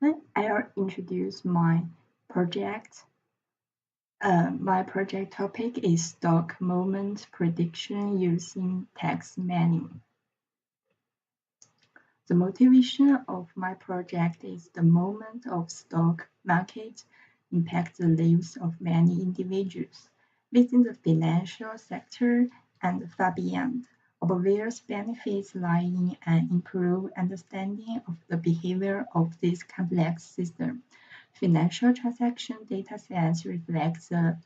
I'll introduce my project. My project topic is stock movement prediction using text mining. The motivation of my project is the movement of stock market impacts the lives of many individuals within the financial sector and far beyond. Obvious benefits lie in an improved understanding of the behavior of this complex system. Financial transaction datasets reflect the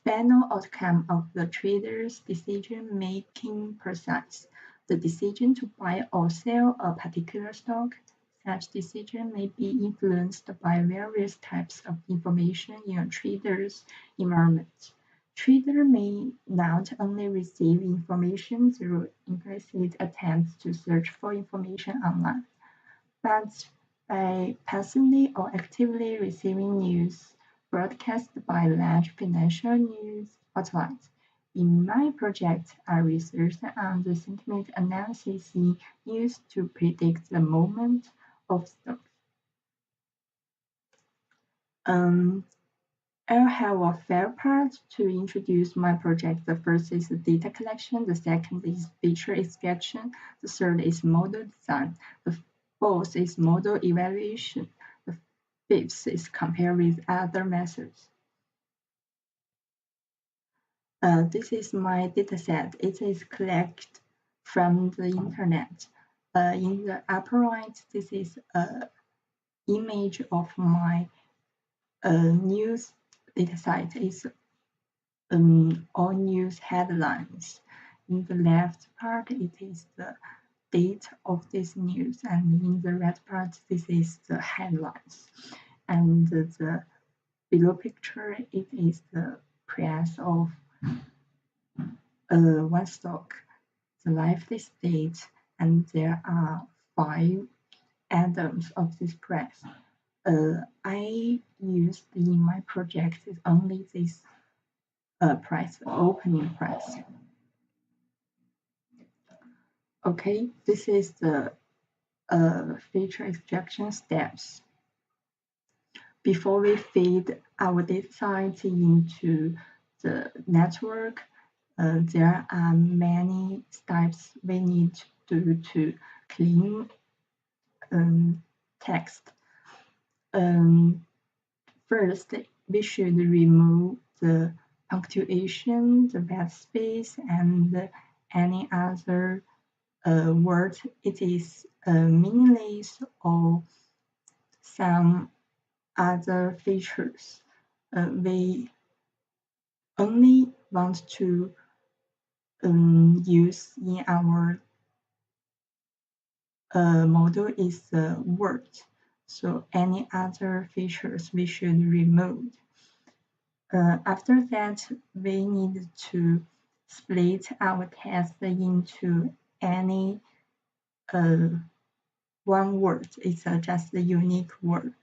final outcome of the trader's decision-making process. The decision to buy or sell a particular stock. Such decision may be influenced by various types of information in a trader's environment. Trader may not only receive information through implicit attempts to search for information online, but by passively or actively receiving news broadcast by large financial news outlets. In my project, I researched on the sentiment analysis used to predict the movement of stocks. I'll have a fair part to introduce my project. The first is data collection, the second is feature extraction, the third is model design, the fourth is model evaluation, the fifth is compare with other methods. This is my dataset. It is collected from the internet. In the upper right, this is an image of my news datasite. It's all news headlines. In the left part, it is the date of this news, and in the right part, this is the headlines. And the below picture, it is the price of one stock, the lively date, and there are 5 items of this price. I used in my project is only this price, opening price. Okay, this is the feature extraction steps. Before we feed our data science into the network, there are many steps we need to do to clean text. First, we should remove the punctuation, the white space, and any other word it is meaningless or some other features. We only want to use in our model is the word. So any other features we should remove. After that, we need to split our text into any one word. It's just a unique word.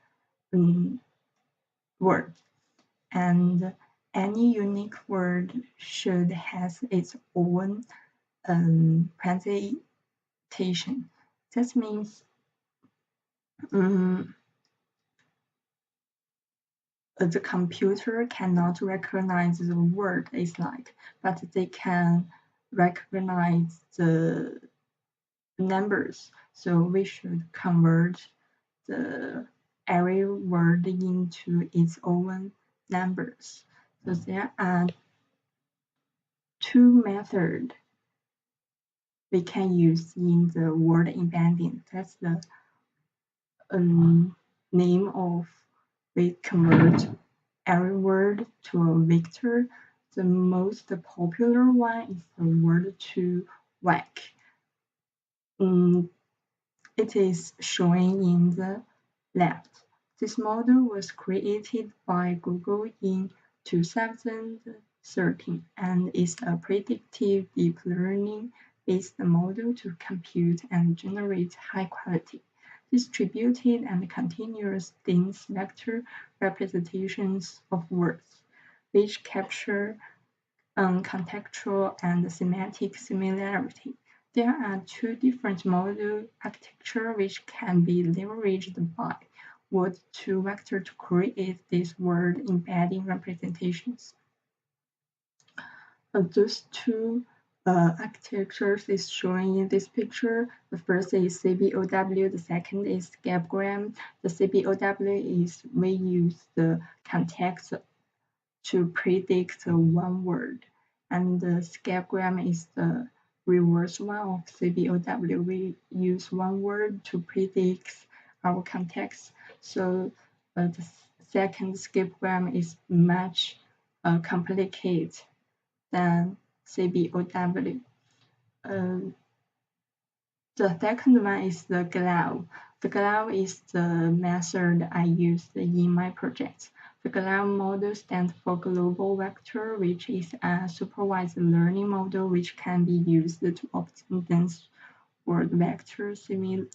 And any unique word should have its own presentation. That means the computer cannot recognize the word it's like, but they can recognize the numbers. So we should convert every word into its own numbers. So there are 2 methods we can use in the word embedding. That's the name of we convert every word to a vector. The most popular one is the word to whack. It is shown in the left. This model was created by Google in 2013 and is a predictive deep learning based model to compute and generate high quality, distributed and continuous dense vector representations of words, which capture contextual and semantic similarity. There are two different model architecture which can be leveraged by Word2Vector to create these word embedding representations. Those two architectures is shown in this picture. The first is CBOW, the second is scapgram. The CBOW is we use the context to predict one word, and the scapgram is the reverse one of CBOW. We use one word to predict our context. So the second scapgram is much complicated than CBOW. The second one is the GLOW. The GLOW is the method I used in my project. The GLOW model stands for Global Vector, which is a supervised learning model which can be used to obtain dense word vectors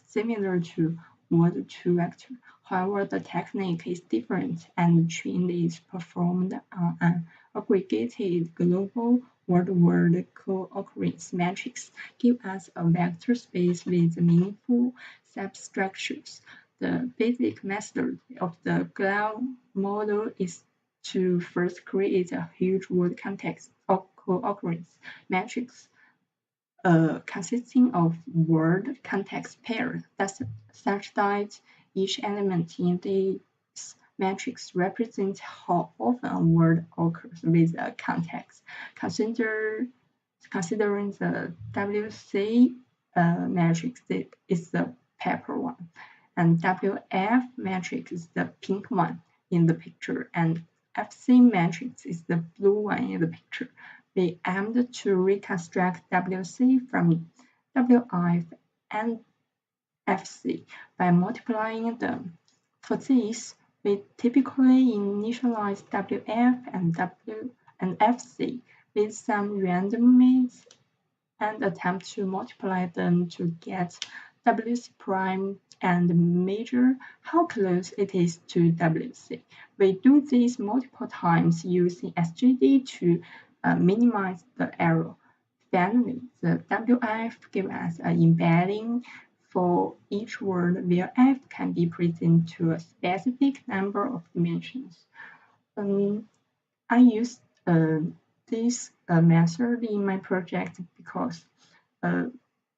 similar to Word2Vector. However, the technique is different and training is performed on an aggregated global word-word co-occurrence matrix, give us a vector space with meaningful substructures. The basic method of the GLOW model is to first create a huge word context or co-occurrence matrix consisting of word context pairs such that each element in this matrix represents how often a word occurs with a context. Considering the WC matrix is the purple one, and WF matrix is the pink one in the picture, and FC matrix is the blue one in the picture. We aimed to reconstruct WC from WIF and FC by multiplying them. For this, we typically initialize WF and W and FC with some randomness and attempt to multiply them to get WC prime and measure how close it is to WC. We do this multiple times using SGD to minimize the error. Finally, the WF gives us an embedding for each word where f can be presented to a specific number of dimensions. I used this method in my project because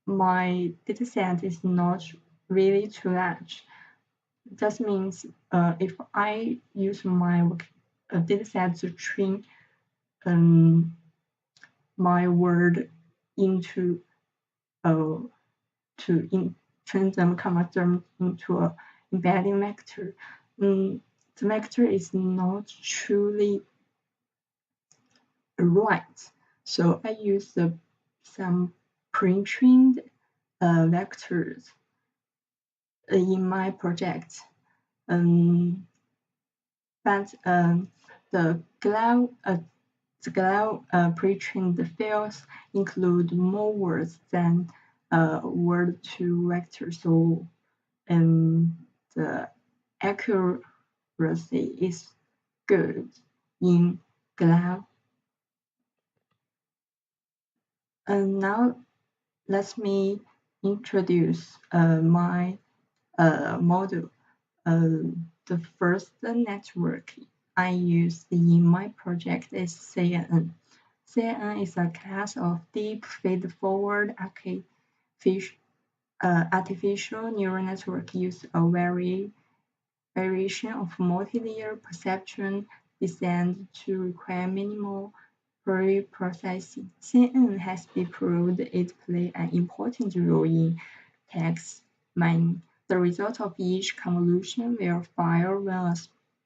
my dataset is not really too large. That means if I use my dataset to train my word into turn them, convert them into a embedding vector, the vector is not truly right. So I use some pre-trained vectors in my project. But the GLOW pre-trained fields include more words than Word2Vector, so the accuracy is good in GLOW. And now let me introduce my model. The first network I used in my project is CNN. CNN is a class of deep feed-forward artificial neural network use a variation of multi-layer perceptron designed to require minimal pre-processing. CNN has been proved it plays an important role in text mining. The result of each convolution will fire when a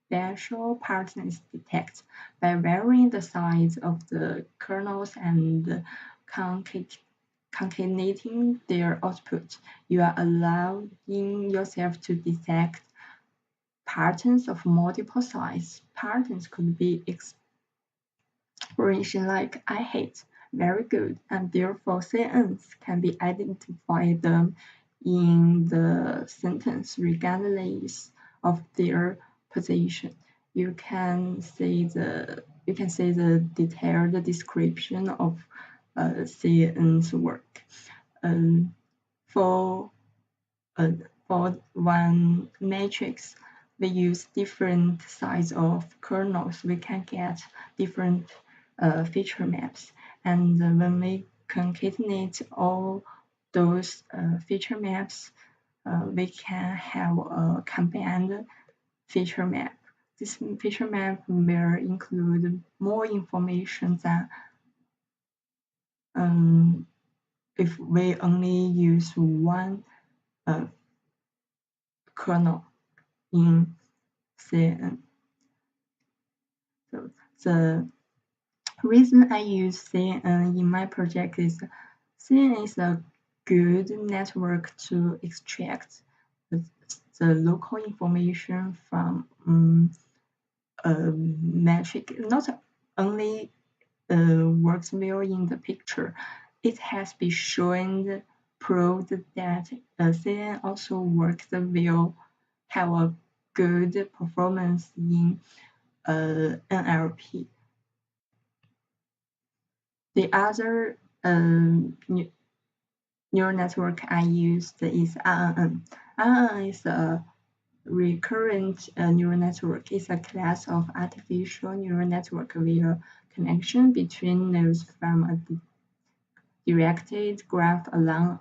special pattern is detected. By varying the size of the kernels and concatenating their output, you are allowing yourself to detect patterns of multiple sizes. Patterns could be expression like "I hate," very good, and therefore CNs can be identified them in the sentence regardless of their position. You can see the detailed description of CN's work. um, for uh, for one matrix, we use different size of kernels. We can get different feature maps, and when we concatenate all those feature maps, we can have a combined feature map. This feature map will include more information than um, if we only use one uh, kernel in CNN. So the reason I use CNN in my project is CNN is a good network to extract the, the local information from a metric. Not only works well in the picture, it has been shown proved that CNN also works well, have a good performance in NLP. The other neural network I used is RNN. RNN is a recurrent neural network. It's a class of artificial neural network with a connection between nodes from a directed graph along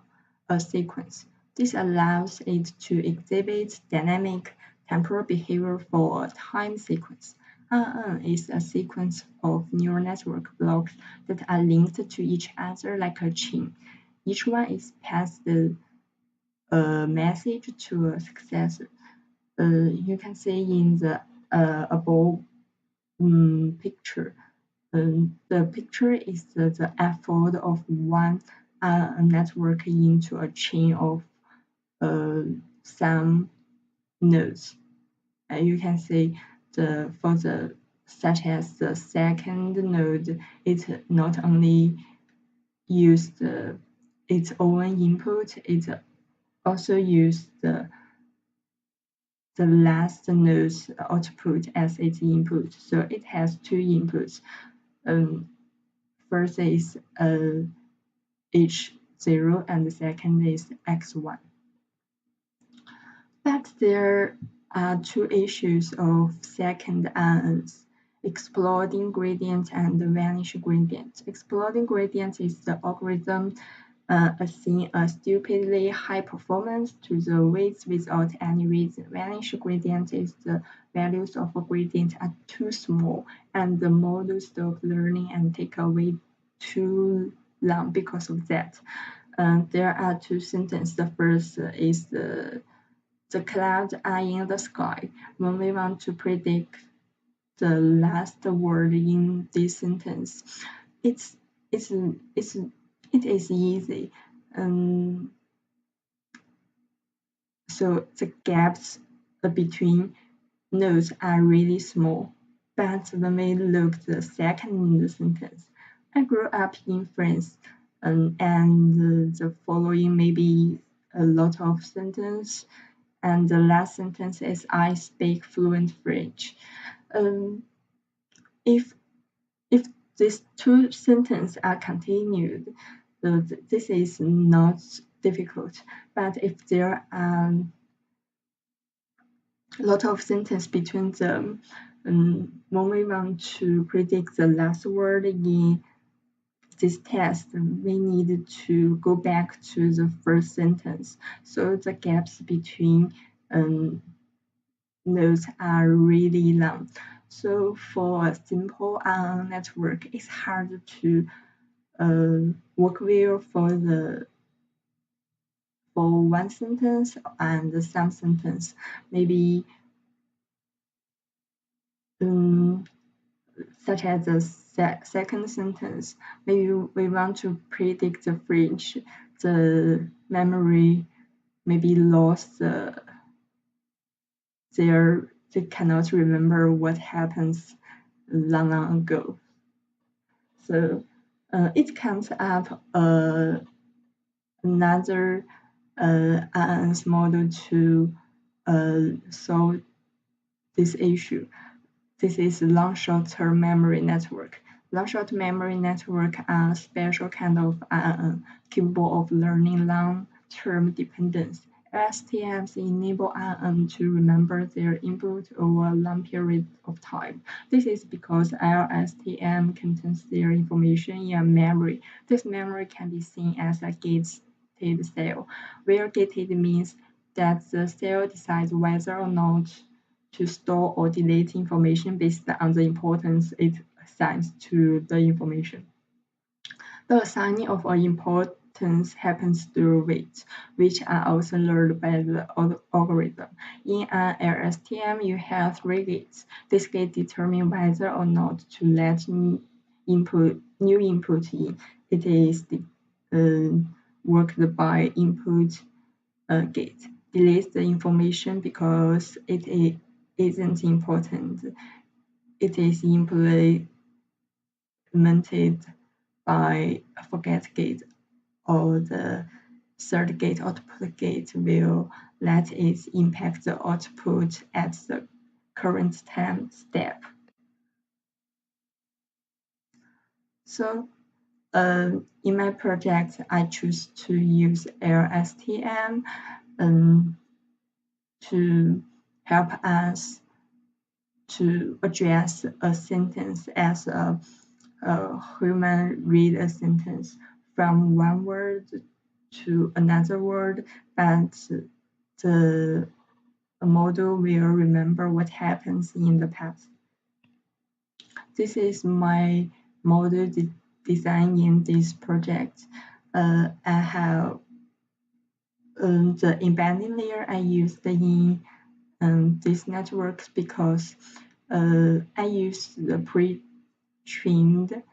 a sequence. This allows it to exhibit dynamic temporal behavior for a time sequence. RNN is a sequence of neural network blocks that are linked to each other like a chain. Each one is passed a message to a successor. You can see in the above picture. The picture is the effort of one network into a chain of some nodes. You can see for the such as the second node, it not only used its own input, it also used the last node's output as its input. So it has two inputs. First is H0 and the second is X1. But there are two issues of second RNNs: exploding gradient and vanish gradient. Exploding gradient is the algorithm assign a stupidly high performance to the weights without any reason. Vanish gradient is the values of a gradient are too small and the model stop learning and take away too long because of that. There are two sentences. The first is the clouds are in the sky. When we want to predict the last word in this sentence, it's it's it's it is easy. So the gaps between nodes are really small. But when we look the second sentence, I grew up in France, and the following may be a lot of sentence, and the last sentence is I speak fluent French. Um, if if these two sentences are continued, this is not difficult. But if there are a lot of sentences between them, when we want to predict the last word in this test, we need to go back to the first sentence. So the gaps between nodes are really long. So for a simple network, it's hard to work well for one sentence and some sentence. Maybe such as the second sentence. Maybe we want to predict the French, the memory maybe lost they cannot remember what happens long ago. So it comes up another RNS model to solve this issue. This is long short-term memory network. Long-short memory network are special kind of capable of learning long-term dependence. LSTMs enable IM to remember their input over a long period of time. This is because LSTM contains their information in a memory. This memory can be seen as a gated cell, where gated means that the cell decides whether or not to store or delete information based on the importance it assigns to the information. The assigning of an importance happens through weights, which are also learned by the algorithm. In an LSTM, you have three gates. This gate determines whether or not to let new input in. It is worked by input gate. Deletes the information because isn't important. It is implemented by a forget gate, or the third gate output gate will let it impact the output at the current time step. So in my project, I choose to use LSTM to help us to address a sentence as a human read a sentence from one word to another word, but the model will remember what happens in the past. This is my model design in this project. I have the embedding layer I used in these networks because I use the pre-trained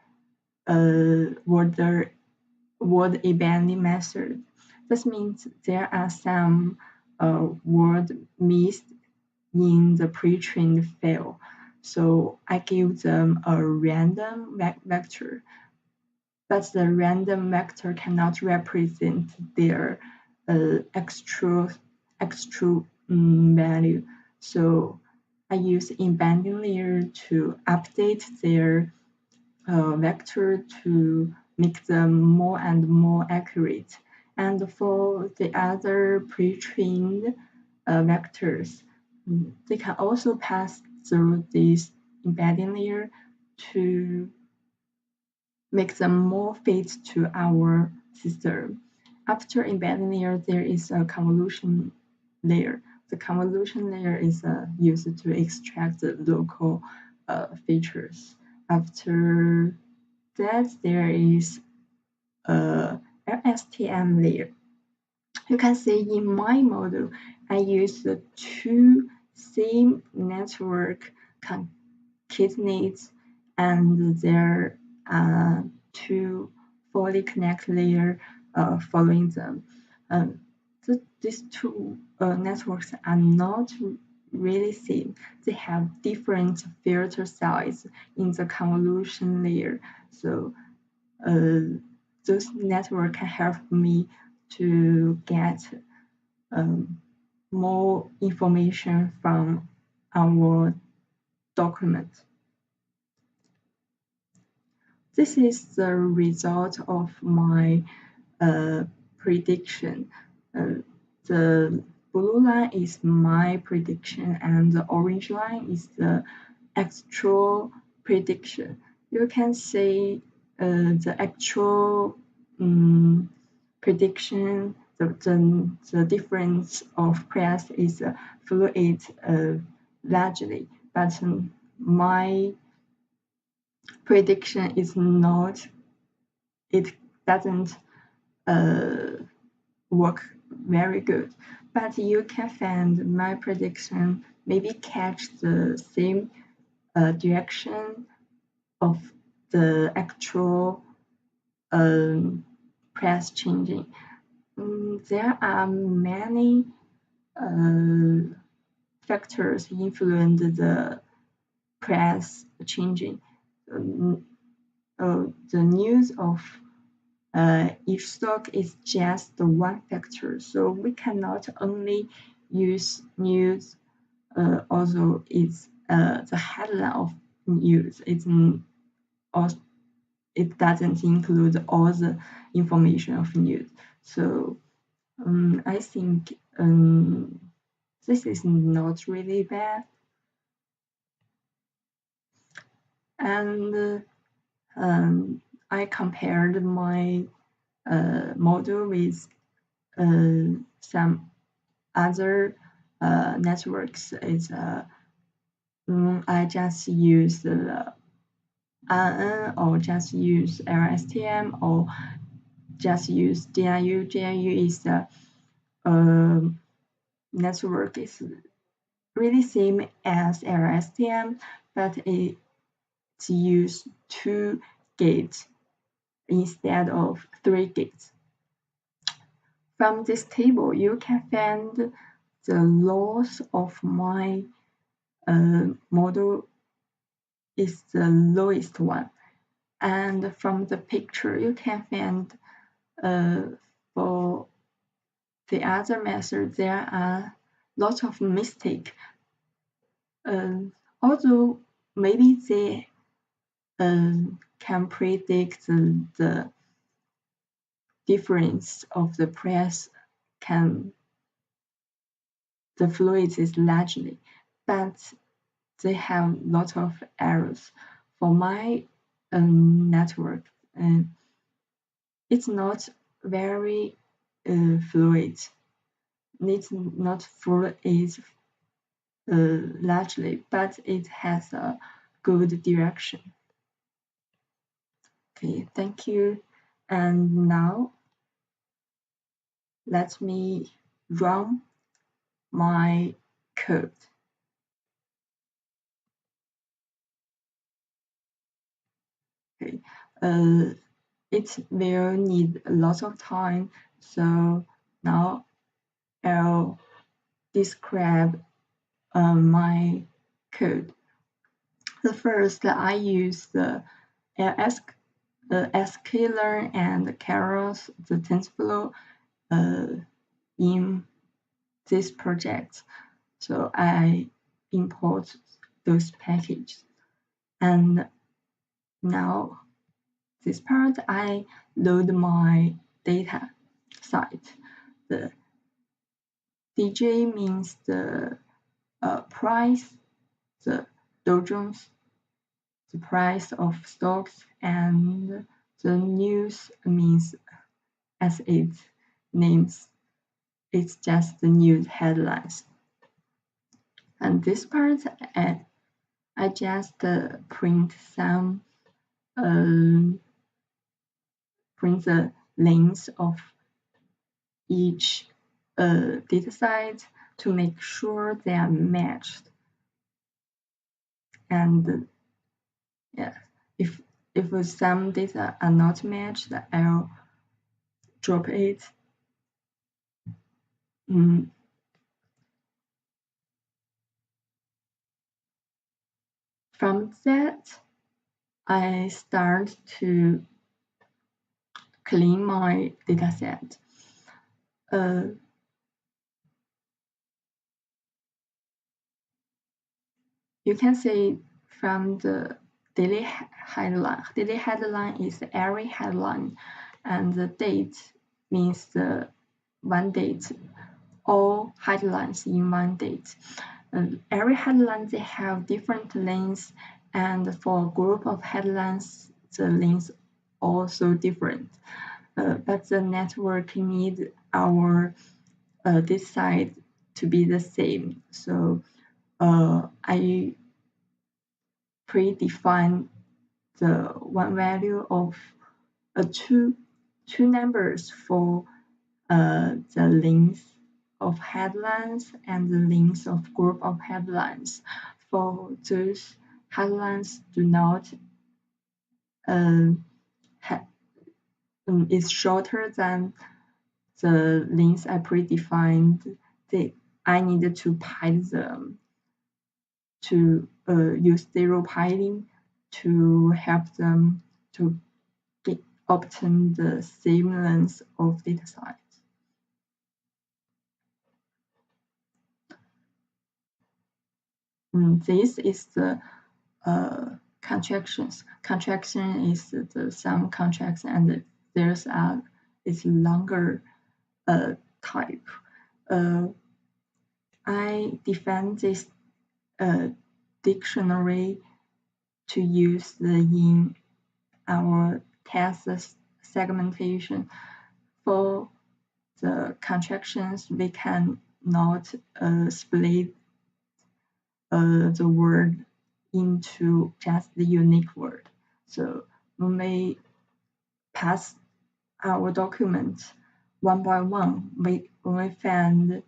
word embedding method. This means there are some word missed in the pre-trained file. So I give them a random vector, but the random vector cannot represent their actual value. So I use embedding layer to update their vector to make them more and more accurate. And for the other pre-trained vectors, they can also pass through this embedding layer to make them more fit to our system. After embedding layer, there is a convolution layer. The convolution layer is used to extract the local features. After that, there is a LSTM layer. You can see in my model, I use the two same network concatenates, and there are two fully connected layers following them. These two networks are not really same. They have different filter size in the convolution layer. So those networks can help me to get more information from our document. This is the result of my prediction. The blue line is my prediction, and the orange line is the actual prediction. You can see the actual prediction, the difference of price is fluid largely, but my prediction is not, it doesn't work very good. But you can find my prediction maybe catch the same direction of the actual price changing. There are many factors influence the price changing. The news of each stock is just one factor, so we cannot only use news, although it's the headline of news. It's or it doesn't include all the information of news. So I think this is not really bad. And I compared my model with some other networks. I just use the RN or just use LSTM or just use GNU. GNU is the network is really same as LSTM, but it's use 2 gates instead of 3 gates. From this table, you can find the loss of my model is the lowest one. And from the picture, you can find for the other method, there are lots of mistakes. Although maybe they can predict the difference of the press the fluid is largely, but they have lots of errors. For my network, it's not very fluid. It's not fluid largely, but it has a good direction. Okay, thank you. And now let me run my code. Okay, it will need a lot of time. So now I'll describe my code. The first, I use the sklearn and Keras, the TensorFlow in this project. So I import those packages. And now this part, I load my data site. The DJ means the price, the Dow Jones, the price of stocks, and the news means, as it names, it's just the news headlines. And this part, I just print some print the links of each data set to make sure they are matched. And yeah, if some data are not matched, I'll drop it. From that, I start to clean my dataset. You can see from the daily headline. Daily headline is every headline, and the date means the one date, all headlines in one date. Every headline, they have different lengths, and for a group of headlines, the lengths also different. But the network need our this side to be the same. So I predefine the one value of two numbers for the length of headlines and the length of group of headlines. For those headlines do not is shorter than the length I predefined, I needed to pipe them to use zero piping to help them to obtain the same length of data size. This is the contractions. Contraction is some contraction, and there's a it's longer type. Uh, I define this dictionary to use in our test segmentation. For the contractions, we can not split the word into just the unique word. So when we pass our document one by one, when we find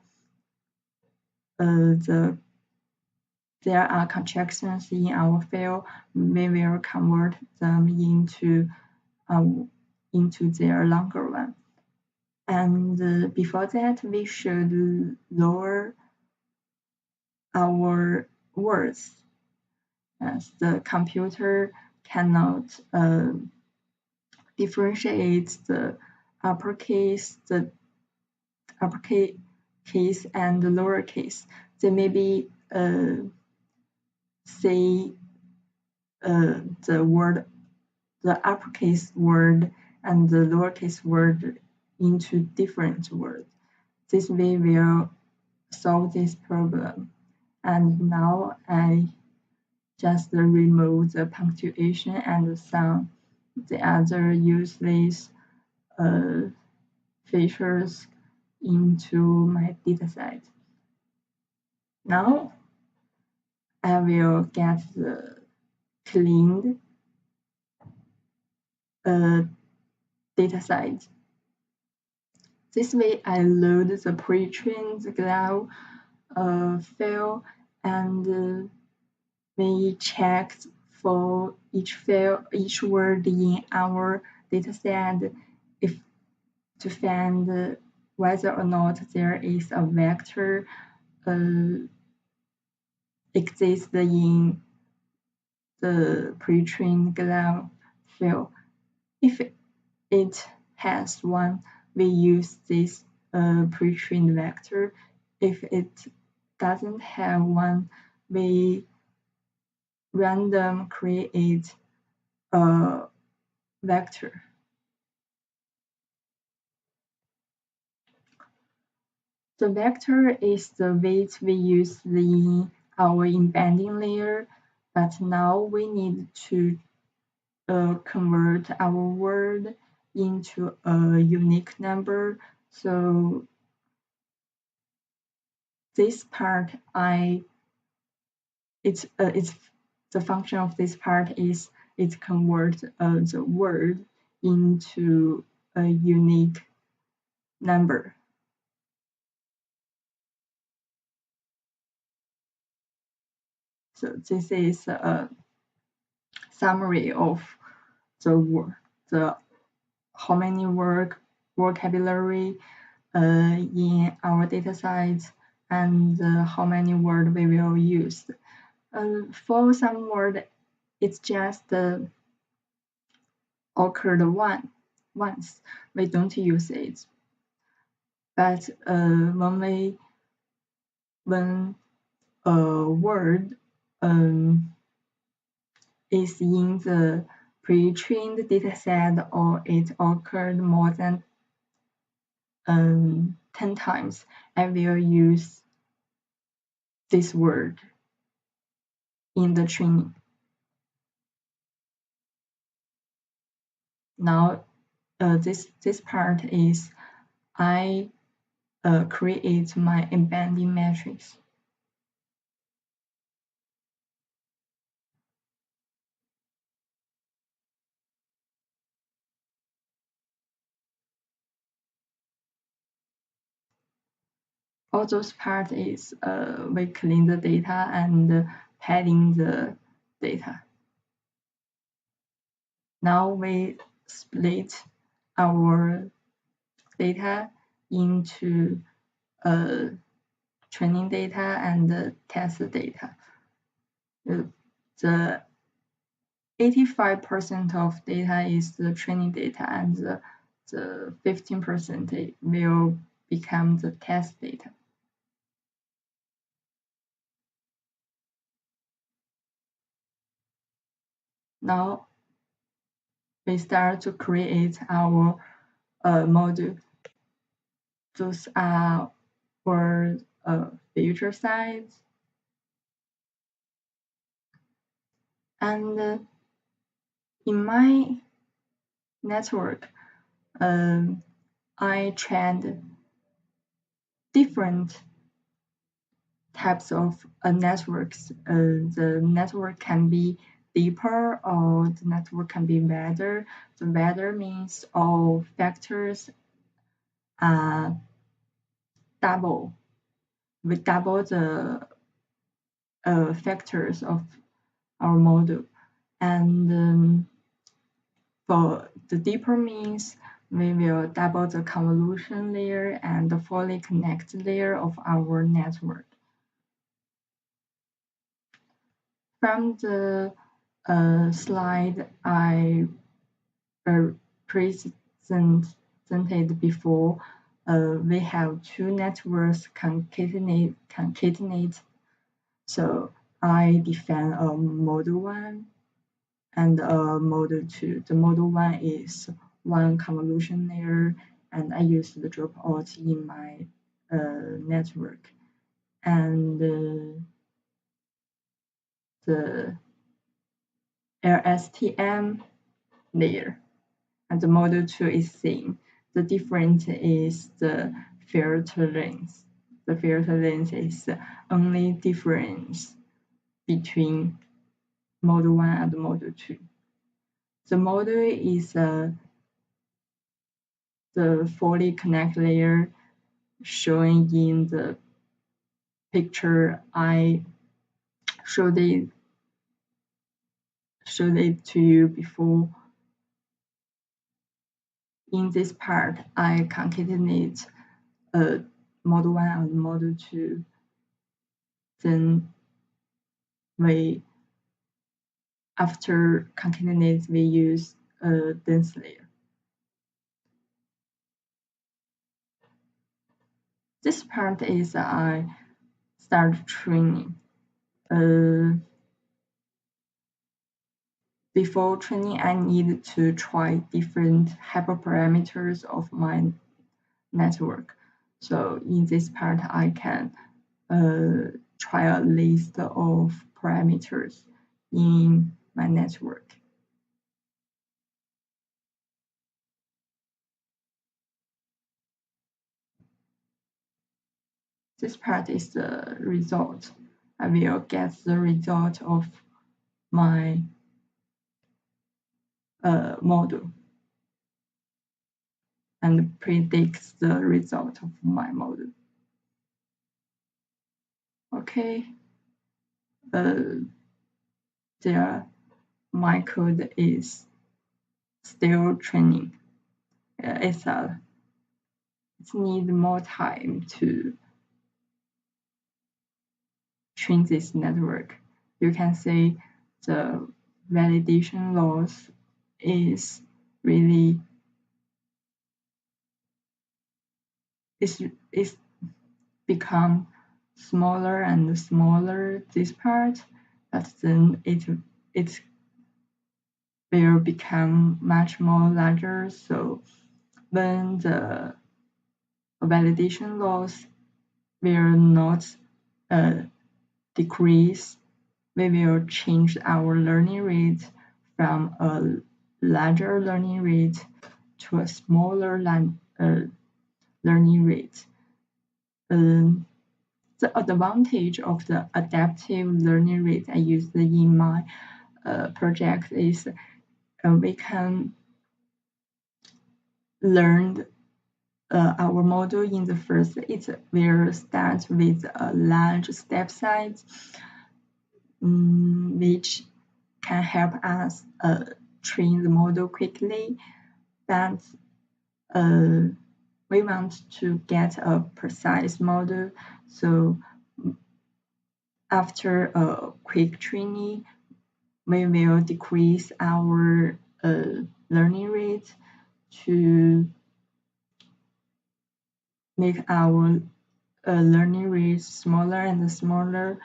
there are contractions in our file, we will convert them into their longer one. And before that, we should lower our words, as the computer cannot differentiate the uppercase and the lowercase. They maybe say the uppercase word and the lowercase word into different words. This way will solve this problem. And now I just remove the punctuation and some the other useless features into my dataset. Now I will get the cleaned dataset. This way I load the pre-trained GLAO file and we checked for each word in our dataset if to find whether or not there is a vector exists in the pre-trained GLAO file. If it has one, we use this pre-trained vector. If it doesn't have one, we random create a vector. The vector is the weight we use in our embedding layer, but now we need to convert our word into a unique number. So this part it's the function of this part is it converts the word into a unique number. So this is a summary of the how many vocabulary in our data sets and how many words we will use. For some word, it's just occurred once. We don't use it. But when a word is in the pre-trained dataset or it occurred more than 10 times, I will use this word in the training. Now, this part is I create my embedding matrix. All those parts is we clean the data and padding the data. Now we split our data into training data and test data. The 85% of data is the training data and the 15% will become the test data. Now we start to create our model. Those are for future sites. And in my network, I trained different types of networks. The network can be deeper or the network can be wider. The wider means all factors are double. We double the factors of our model. And for the deeper means, we will double the convolution layer and the fully connected layer of our network. From the slide I presented before, we have two networks concatenate. So I define a model 1 and a model 2. The model 1 is one convolution layer, and I use the dropout in my network. And the LSTM layer. And the model 2 is same. The difference is the filter length. The filter length is the only difference between model 1 and model 2. The model is the fully connect layer shown in the picture I showed it to you before. In this part, I concatenate model 1 and model 2. Then after concatenate, we use a dense layer. This part is I start training. Before training, I need to try different hyperparameters of my network. So in this part, I can try a list of parameters in my network. This part is the result. I will get the result of my model and predicts the result of my model. Okay, there my code is still training. It needs more time to train this network. You can see the validation loss is really it's become smaller and smaller this part, but then it will become much more larger. So when the validation loss will not decrease, we will change our learning rate from a larger learning rate to a smaller learning rate. The advantage of the adaptive learning rate I used in my project is we can learn our model in the first. It will start with a large step size, which can help us train the model quickly, but we want to get a precise model. So after a quick training, we will decrease our learning rate to make our learning rate smaller and smaller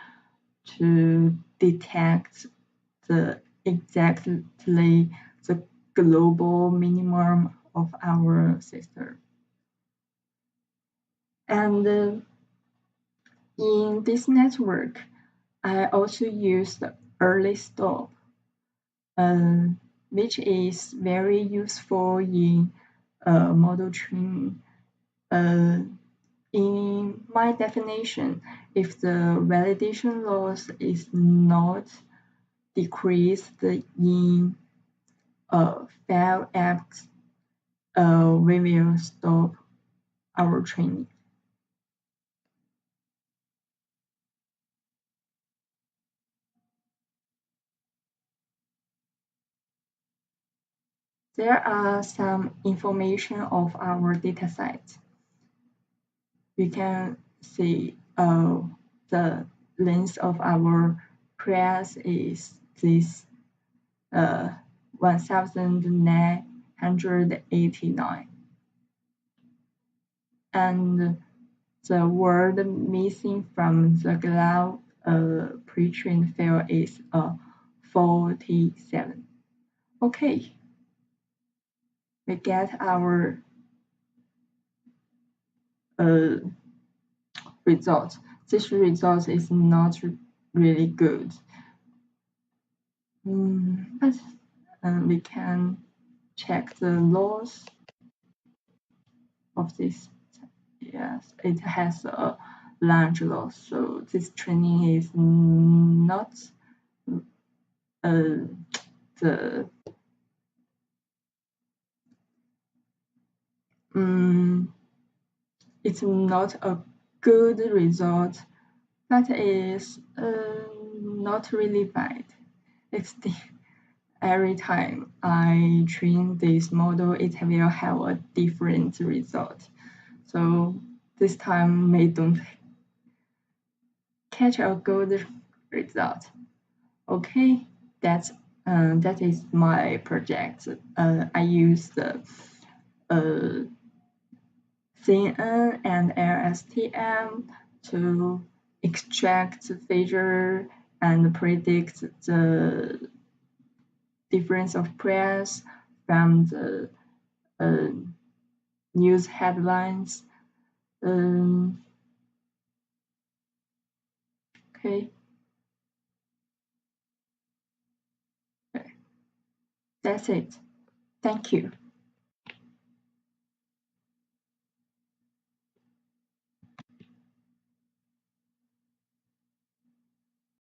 to detect the exactly the global minimum of our system. And in this network, I also use the early stop, uh, which is very useful in model training. Uh, in my definition, if the validation loss is not decreased in 5x, we will stop our training. There are some information of our dataset. We can see the length of our press is this 1989, and the word missing from the glove pre-trained field is 47. Okay, we get our uh, result. This result is not really good. But we can check the loss of this. Yes, it has a large loss. So this training is not uh, the um, it's not a good result, but is not really bad. It's the every time I train this model, it will have a different result. So this time we don't catch a good result. Okay, that is my project. I use the uh, CNN and LSTM to extract the feature and predict the difference of price from the uh, news headlines. Um, okay, that's it. Thank you.